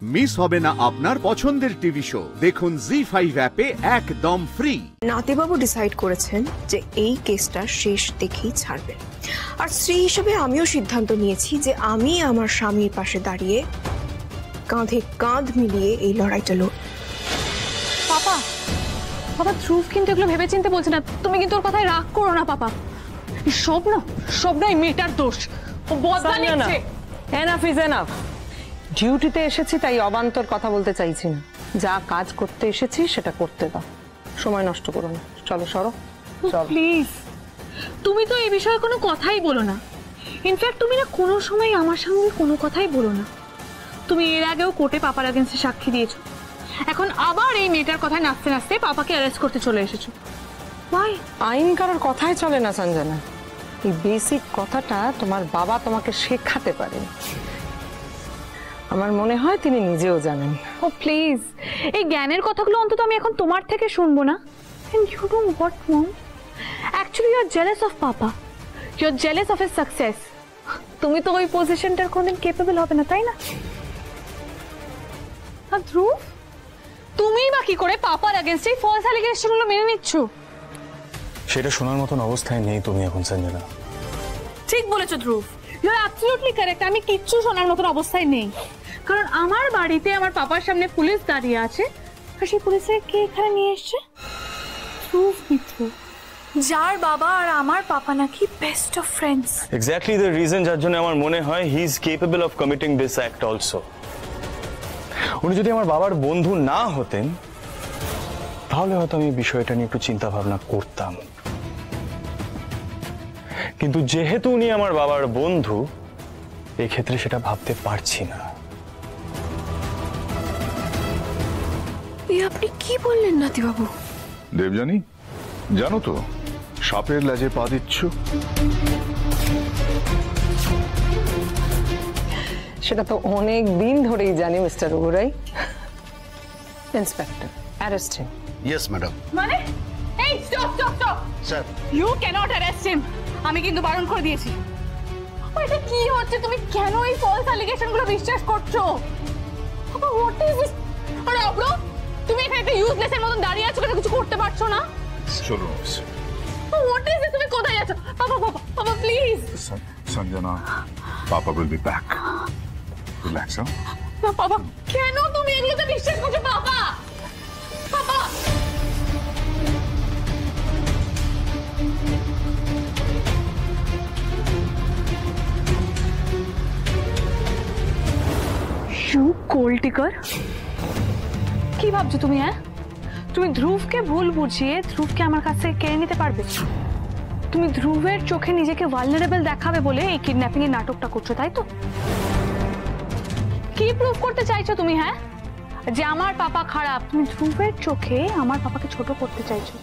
Miss হবে না আপনার পছন্দের টিভি শো, দেখুন জি5 অ্যাপে একদম ফ্রি। নাতিবাবু ডিসাইড করেছেন যে এই কেসটা শেষ দেখেই ছাড়বেন, আর স্ত্রী হিসেবে আমিও সিদ্ধান্ত নিয়েছি যে আমি আমার স্বামীর পাশে দাঁড়িয়ে কাঁধে কাঁধ মিলিয়ে এই লড়াইটা লড়ব। পাপা বাবা ধ্রুব কিন্তু এগুলো ভেবে চিন্তে বলছে না, তুমি কিন্তু ওর কথায় রাগ করো না পাপা। সব না এই মেয়েটার দোষ, ও বদলা নিচ্ছে। Enough is enough. ডিউটিতে এসেছি তাই অবান্তর কথা বলতে চাইছি না, যা কাজ করতে এসেছি সেটা করতে দাও, সময় নষ্ট করো না। চলো সরো প্লিজ, তুমি তো এই বিষয়ে কোনো কথাই বলো না। ইনফ্যাক্ট তুমি না কোনো সময় আমার সঙ্গে কোনো কথাই বলো না। তুমি এর আগেও কোর্টে পাপার এগেন্সে সাক্ষী দিয়েছো, এখন আবার এই মেয়েটার কথায় নাচতে নাচতে পাপাকে অ্যারেস্ট করতে চলে এসেছো। ভাই আইন কারোর কথাই চলে না সঞ্জনা, এই বেসিক কথাটা তোমার বাবা তোমাকে শেখাতে পারেন। আমার মনে হয় তিনি নিজেও জানেন। ও প্লিজ, এই জ্ঞানের কথাগুলো অন্তত আমি এখন তোমার থেকে শুনবো না। And you know what, Mom? Actually, you're jealous of Papa. You're jealous of his success. তুমি তো ওই পজিশনটার কোনদিন কেপেবল হবে না, তাই না? আর ধ্রুব, তুমিই বা কি করে পাপার এগেইনস্টে ফলস অ্যালিগেশনগুলো মেনে নিচ্ছ? সেটা শোনার মতন অবস্থায় নেই তুমি এখন সঞ্জনা। ঠিক বলেছো ধ্রুব, ইউ আর অ্যাবসলিউটলি কারেক্ট। আমি কিচ্ছু শোনার মতন অবস্থায় নেই, কারণ আমার বাড়িতে আমার পাপার সামনে পুলিশ দাঁড়িয়ে আছে, আর সেই পুলিশে কে এখানে নিয়ে এসছে? ধ্রুব মিত্র, যার বাবা আর আমার পাপা নাকি best of friends. Exactly the reason যার জন্য আমার মনে হয় he is capable of committing this act also. উনি যদি আমার বাবার বন্ধু না হতেন তাহলে হয়তো আমি বিষয়টা নিয়ে একটু চিন্তা ভাবনা করতাম, কিন্তু যেহেতু উনি আমার বাবার বন্ধু, এই ক্ষেত্রে সেটা ভাবতে পারছি না। আপনি কি বললেন নাতিবাবু? দেবযানী, জানো তো সাপের লেজে পা দিচ্ছ। সেটা তো অনেক দিন ধরেই জানি mister Oberoi. Inspector, arrest him. Yes madam. মানে এই stop sir, you can't arrest him. আমি কিন্তু বারণ করে দিয়েছি। এটা কি হচ্ছে? তুমি কেন এই ফলস অ্যালিগেশনগুলো বিশ্বাস করছো? What is this? আরে আব্রো, তুমি এখানে একটা ইউজলেস এর মতন দাঁড়িয়ে আছো, কিছু করতে পারছো না? চলো হোয়াট ইজ দিস? তুমি কোথায় যাচ্ছো? Papa please. Sanjana, papa will be back. Relax. না পাপা, কেন তুমি এগুলোতে বিশ্বাস করছো? পাপা গোল্ড টিকার, কি ভাবছো তুমি? হ্যাঁ, তুমি ধ্রুবকে ভুল বুঝিয়ে ধ্রুবকে আমার কাছ থেকে কেড়ে নিতে পারবে? তুমি ধ্রুবের চোখে নিজেকে ভালনারেবল দেখাবে বলে এই কিডন্যাপিং এর নাটকটা করছো, তাই তো? কি প্রুফ করতে চাইছো তুমি? হ্যাঁ, যে আমার পাপা খারাপ? তুমি ধ্রুবের চোখে আমার পাপাকে ছোট করতে চাইছো।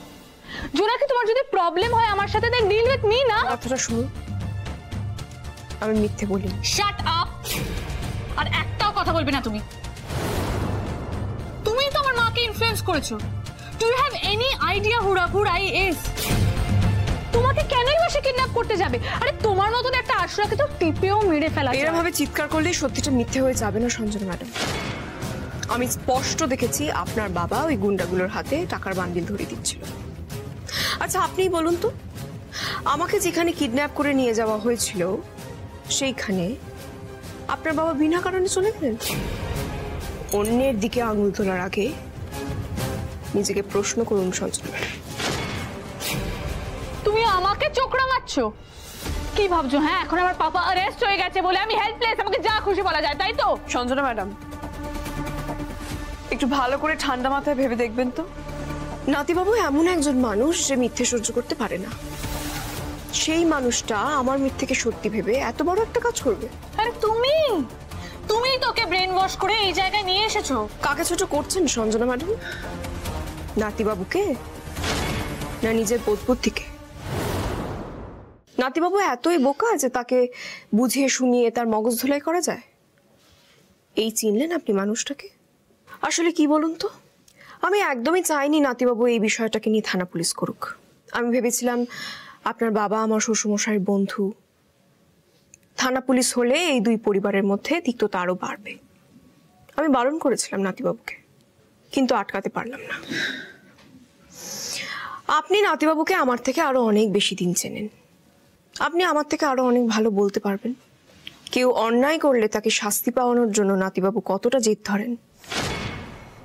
জোনাকি, তোমার যদি প্রবলেম হয় আমার সাথে, দেন ডিল উইথ মি না। কথাটা শুনুন, আমি মিথ্যে বলি। শাট আপ, আর একটাও কথা বলবে না তুমি। তুমি তো আমার মাকে ইনফ্লুয়েন্স করেছো। Do you have any idea who Rai is? তোমাকে কেনই বা সে কিডন্যাপ করতে যাবে? আরে তোমার মতন একটা আশরাকে তো টিপেও মেরে ফেলা যায়। এরকম ভাবে চিৎকার করলে সত্যিটা মিথ্যে হয়ে যাবে না সঞ্জনা ম্যাডাম। আমি স্পষ্ট দেখেছি আপনার বাবা ওই গুন্ডাগুলোর হাতে টাকার বান্ডিল ধরে দিচ্ছিল। আচ্ছা আপনিই বলুন তো, আমাকে যেখানে কিডন্যাপ করে নিয়ে যাওয়া হয়েছিল সেইখানে আপনার বাবা বিনা কারণে চলে গেলেন? অন্যের দিকে আঙুল তোলার আগে নিজেকে প্রশ্ন করুন সঞ্জনা ম্যাডাম। তুমি আমাকে চোখ রাঙাচ্ছ? কি ভাবছো? হ্যাঁ, এখন আমার পাপা অ্যারেস্ট হয়ে গেছে বলে আমি হেল্পলেস, আমাকে যা খুশি বলা যায়, তাই তো? সঞ্জনা ম্যাডাম, একটু ভালো করে ঠান্ডা মাথায় ভেবে দেখবেন তো। নাতিবাবু এমন একজন মানুষ যে মিথ্যে সহ্য করতে পারে না। সেই মানুষটা আমার মিথ্যেকে সত্যি ভেবে এত বড় একটা কাজ করবে? আরে তুমি তোকে ব্রেন ওয়াশ করে এই জায়গায় নিয়ে এসেছো। কাকে ছোট করছেন সঞ্জনা ম্যাডাম? নাতিবাবুকে না নিজের বোধবুদ্ধিকে? নাতিবাবু এতই বোকা যে তাকে বুঝিয়ে শুনিয়ে তার মগজ ধোলাই করা যায়? এই চিনলেন আপনি মানুষটাকে? আসলে কি বলুন তো, আমি একদমই চাইনি নাতিবাবু এই বিষয়টাকে নিয়ে থানা পুলিশ করুক। আমি ভেবেছিলাম আপনার বাবা আমার শ্বশুরমশাইয়ের বন্ধু, থানা পুলিশ হলে এই দুই পরিবারের মধ্যে তিক্ততা আরো বাড়বে। আমি বারণ করেছিলাম নাতিবাবুকে, কিন্তু আটকাতে পারলাম না। আপনি নাতিবাবুকে আমার থেকে আরো অনেক বেশি দিন চেনেন। আপনি আমার থেকে আরো অনেক ভালো বলতে পারবেন কেউ অন্যায় করলে তাকে শাস্তি পাওয়ানোর জন্য নাতিবাবু কতটা জেদ ধরেন,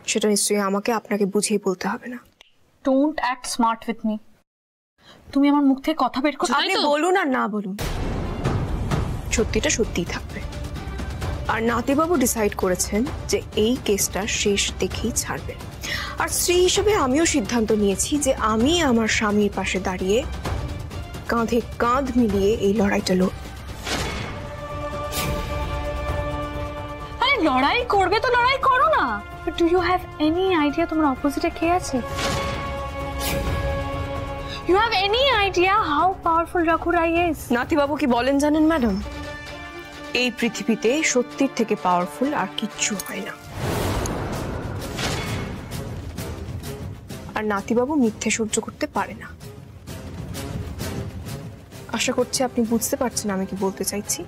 সেটা নিশ্চয়ই আমাকে আপনাকে বুঝিয়ে বলতে হবে না। Don't act smart with me. তুমি আমার মুখ থেকে কথা বের করো, আপনি বলুন আর না বলুন, সত্যিটা সত্যিই থাকবে। আর নাতিবাবু ডিসাইড করেছেন যে এই কেসটা শেষ দেখেই ছাড়বেন। আর স্ত্রী হিসেবে আমিও সিদ্ধান্ত নিয়েছি যে আমি আমার স্বামীর পাশে দাঁড়িয়ে কাঁধে কাঁধ মিলিয়ে এই লড়াইটা লড়ব। আরে লড়াই করবে তো লড়াই করো না। But do you have any idea তোমার অপোজিটে কে আছে? You have any idea how powerful রঘুরাই ইজ? নাতিবাবু কি বলেন জানেন ম্যাডাম, এই পৃথিবীতে সত্যির থেকে পাওয়ারফুল আর কিচ্ছু হয় না। আর নাতিবাবু মিথ্যে সহ্য করতে পারে না। আশা করছি আপনি বুঝতে পারছেন আমি কি বলতে চাইছি।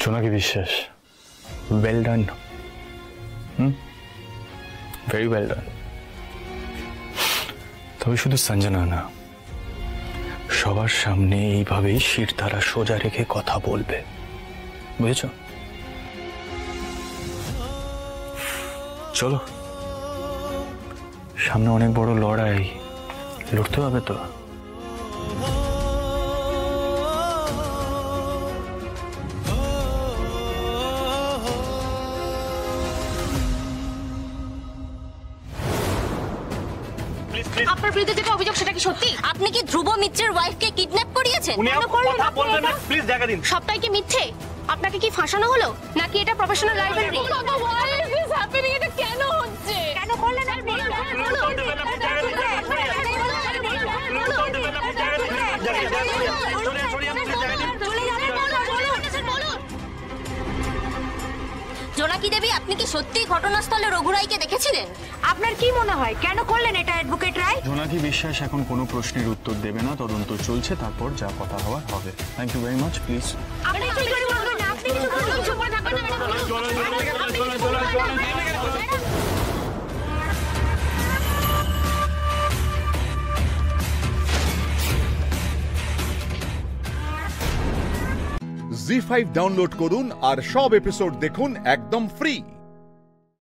জোনাকি বিশ্বাস, well done. Very well done. তবে শুধু সঞ্জনা না, সবার সামনে এইভাবেই শিরদাঁড়া সোজা রেখে কথা বলবে, বুঝেছ? চলো, সামনে অনেক বড় লড়াই, লড়তে হবে তো। আপনার বিরুদ্ধে যেটা অভিযোগ সেটা কি সত্যি? আপনি কি ধ্রুব মিত্রের ওয়াইফকে কিডন্যাপ করিয়েছেন? সবটাই কি মিথ্যে? আপনাকে কি ফাঁসানো হলো নাকি এটা প্রফেশনাল লাইব্রেরি? এটা কেন হচ্ছে? কেন করলেন আপনি? জোনাকি দেবী, আপনি কি সত্যি ঘটনাস্থলে রঘুরাইকে দেখেছিলেন? আপনার কি মনে হয় কেন করলেন এটা অ্যাডভোকেট রায়? জোনাকি বিশ্বাস এখন কোনো প্রশ্নের উত্তর দেবে না, তদন্ত চলছে, তারপর যা কথা হওয়ার হবে। Thank you very much, please. আপনি কি করে বলবেন না? আপনি কিছু বলুন, চুপ করে থাকবেন না ম্যাডাম। জি5 ডাউনলোড করুন আর সব এপিসোড দেখুন একদম ফ্রি।